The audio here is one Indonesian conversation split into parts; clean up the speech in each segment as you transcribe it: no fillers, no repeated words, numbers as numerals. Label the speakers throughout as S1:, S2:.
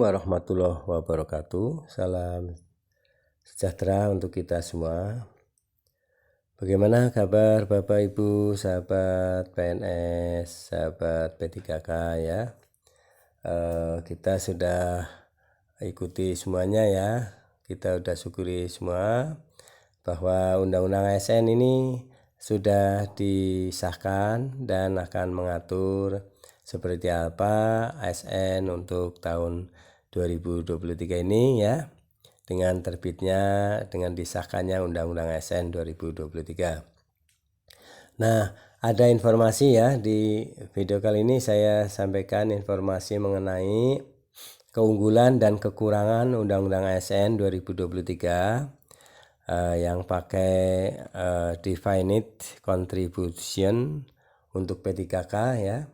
S1: Warahmatullahi wabarakatuh. Salam sejahtera untuk kita semua. Bagaimana kabar Bapak Ibu, sahabat PNS, sahabat P3K ya? Kita sudah ikuti semuanya ya. Kita sudah syukuri semua bahwa Undang-Undang ASN ini sudah disahkan dan akan mengatur seperti apa ASN untuk tahun 2023 ini ya, dengan disahkannya Undang-Undang ASN 2023. Nah, ada informasi ya, di video kali ini saya sampaikan informasi mengenai keunggulan dan kekurangan Undang-Undang ASN 2023 yang pakai definite contribution untuk P3K ya,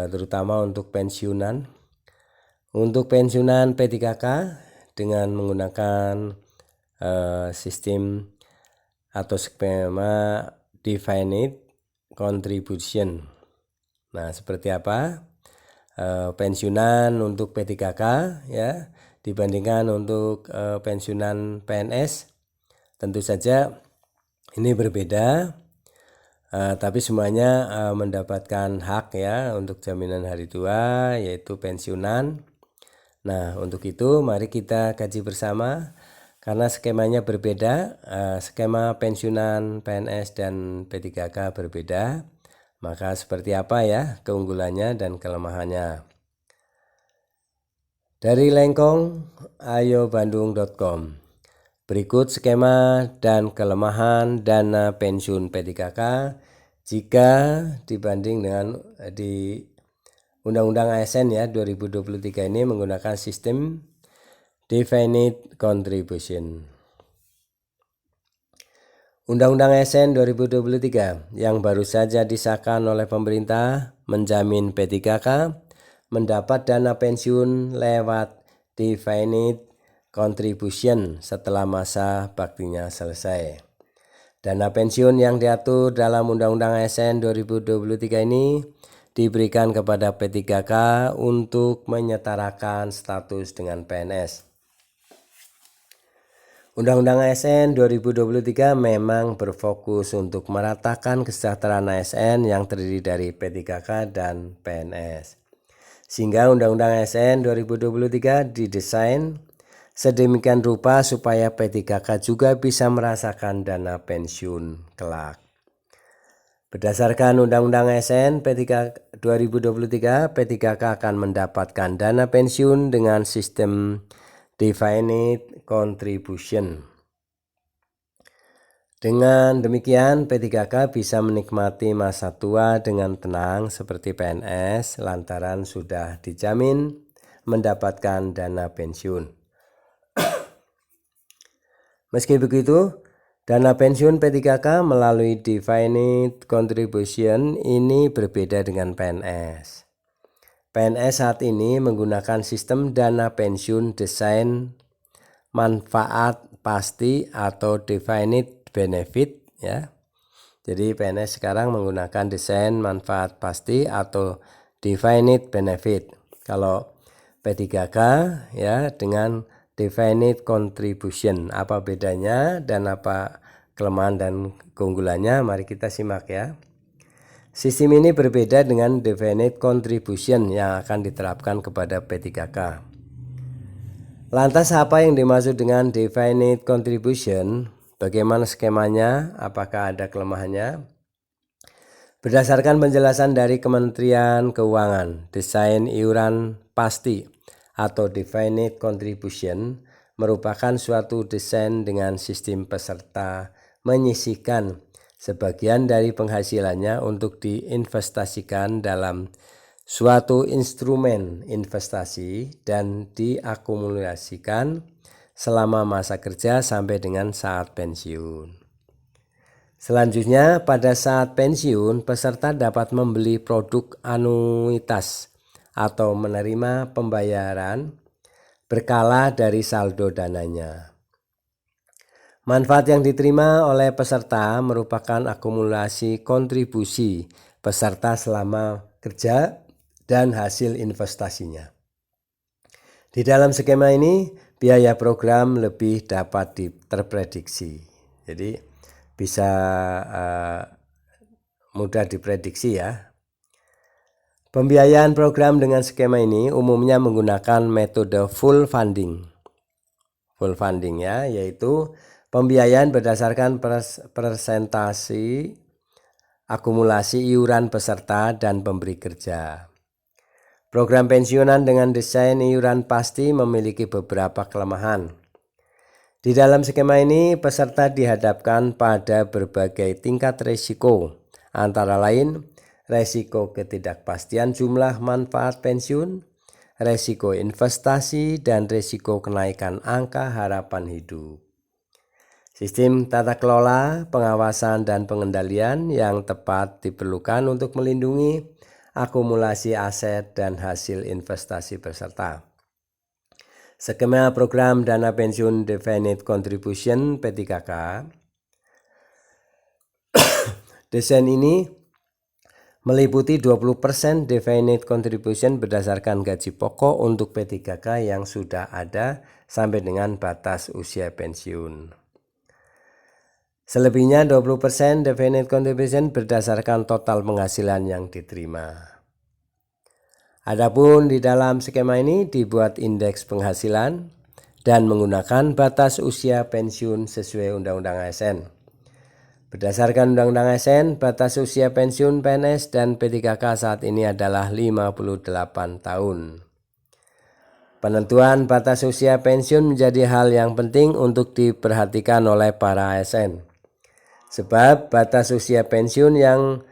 S1: terutama untuk pensiunan. Untuk pensiunan P3K dengan menggunakan sistem atau skema definite contribution. Nah, seperti apa pensiunan untuk P3K ya dibandingkan untuk pensiunan PNS? Tentu saja ini berbeda, tapi semuanya mendapatkan hak ya untuk jaminan hari tua, yaitu pensiunan. Nah, untuk itu mari kita kaji bersama, karena skemanya berbeda, skema pensiunan PNS dan P3K berbeda, maka seperti apa ya keunggulannya dan kelemahannya. Dari Lengkong, ayobandung.com. Berikut skema dan kelemahan dana pensiun P3K jika dibanding dengan di Undang-Undang ASN ya 2023 ini menggunakan sistem definite contribution. Undang-Undang ASN 2023 yang baru saja disahkan oleh pemerintah menjamin P3K mendapat dana pensiun lewat definite contribution setelah masa baktinya selesai. Dana pensiun yang diatur dalam Undang-Undang ASN 2023 ini diberikan kepada P3K untuk menyetarakan status dengan PNS. Undang-Undang ASN 2023 memang berfokus untuk meratakan kesejahteraan ASN yang terdiri dari P3K dan PNS. Sehingga Undang-Undang ASN 2023 didesain sedemikian rupa supaya P3K juga bisa merasakan dana pensiun kelak. Berdasarkan Undang-Undang ASN 2023, P3K akan mendapatkan dana pensiun dengan sistem definite contribution. Dengan demikian, P3K bisa menikmati masa tua dengan tenang seperti PNS lantaran sudah dijamin mendapatkan dana pensiun. Meski begitu, dana pensiun P3K melalui definite contribution ini berbeda dengan PNS. PNS saat ini menggunakan sistem dana pensiun desain manfaat pasti atau definite benefit ya. Jadi PNS sekarang menggunakan desain manfaat pasti atau definite benefit. Kalau P3K ya dengan definite contribution. Apa bedanya dan apa kelemahan dan keunggulannya? Mari kita simak ya. Sistem ini berbeda dengan definite contribution yang akan diterapkan kepada P3K. Lantas apa yang dimaksud dengan definite contribution? Bagaimana skemanya? Apakah ada kelemahannya? Berdasarkan penjelasan dari Kementerian Keuangan, desain iuran pasti atau definite contribution merupakan suatu desain dengan sistem peserta menyisihkan sebagian dari penghasilannya untuk diinvestasikan dalam suatu instrumen investasi dan diakumulasikan selama masa kerja sampai dengan saat pensiun. Selanjutnya, pada saat pensiun, peserta dapat membeli produk anuitas atau menerima pembayaran berkala dari saldo dananya. Manfaat yang diterima oleh peserta merupakan akumulasi kontribusi peserta selama kerja dan hasil investasinya. Di dalam skema ini biaya program lebih dapat terprediksi. Jadi bisa mudah diprediksi ya. Pembiayaan program dengan skema ini umumnya menggunakan metode full funding. Full funding ya, yaitu pembiayaan berdasarkan persentase akumulasi iuran peserta dan pemberi kerja. Program pensiunan dengan desain iuran pasti memiliki beberapa kelemahan. Di dalam skema ini, peserta dihadapkan pada berbagai tingkat risiko, antara lain risiko ketidakpastian jumlah manfaat pensiun, risiko investasi, dan risiko kenaikan angka harapan hidup. Sistem tata kelola, pengawasan, dan pengendalian yang tepat diperlukan untuk melindungi akumulasi aset dan hasil investasi peserta. Skema program dana pensiun definite contribution P3K. Desain ini meliputi 20% definite contribution berdasarkan gaji pokok untuk P3K yang sudah ada sampai dengan batas usia pensiun. Selebihnya 20% definite contribution berdasarkan total penghasilan yang diterima. Adapun di dalam skema ini dibuat indeks penghasilan dan menggunakan batas usia pensiun sesuai Undang-Undang ASN. Berdasarkan Undang-Undang ASN, batas usia pensiun PNS dan P3K saat ini adalah 58 tahun. Penentuan batas usia pensiun menjadi hal yang penting untuk diperhatikan oleh para ASN. Sebab batas usia pensiun yang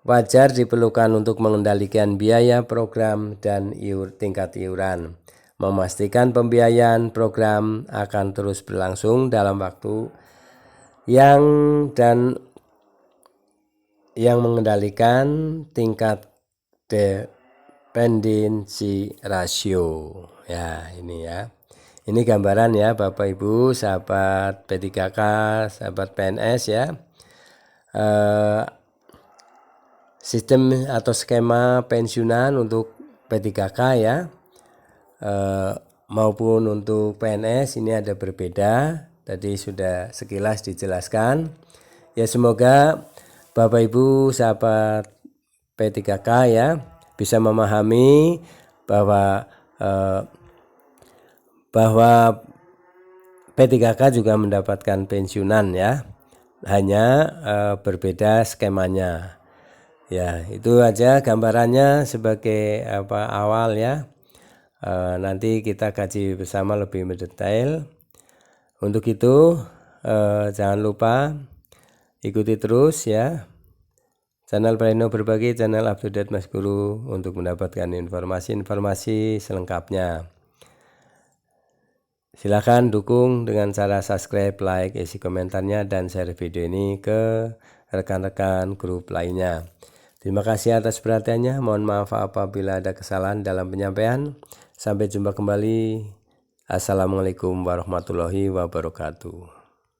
S1: wajar diperlukan untuk mengendalikan biaya program dan tingkat iuran, memastikan pembiayaan program akan terus berlangsung dalam waktu yang mengendalikan tingkat dependensi rasio. Ya, ini ya. Ini gambaran ya Bapak Ibu, sahabat P3K, sahabat PNS ya. Sistem atau skema pensiunan untuk P3K ya, maupun untuk PNS ini ada berbeda. Tadi sudah sekilas dijelaskan. Ya, semoga Bapak Ibu sahabat P3K ya bisa memahami bahwa P3K juga mendapatkan pensiunan ya, hanya berbeda skemanya. Ya, itu aja gambarannya sebagai awal ya. Nanti kita kaji bersama lebih mendetail. Untuk itu jangan lupa ikuti terus ya channel Pleno Berbagi, channel up to date Mas Guru untuk mendapatkan informasi-informasi selengkapnya. Silakan dukung dengan cara subscribe, like, isi komentarnya, dan share video ini ke rekan-rekan grup lainnya. Terima kasih atas perhatiannya. Mohon maaf apabila ada kesalahan dalam penyampaian. Sampai jumpa kembali. Assalamualaikum warahmatullahi wabarakatuh.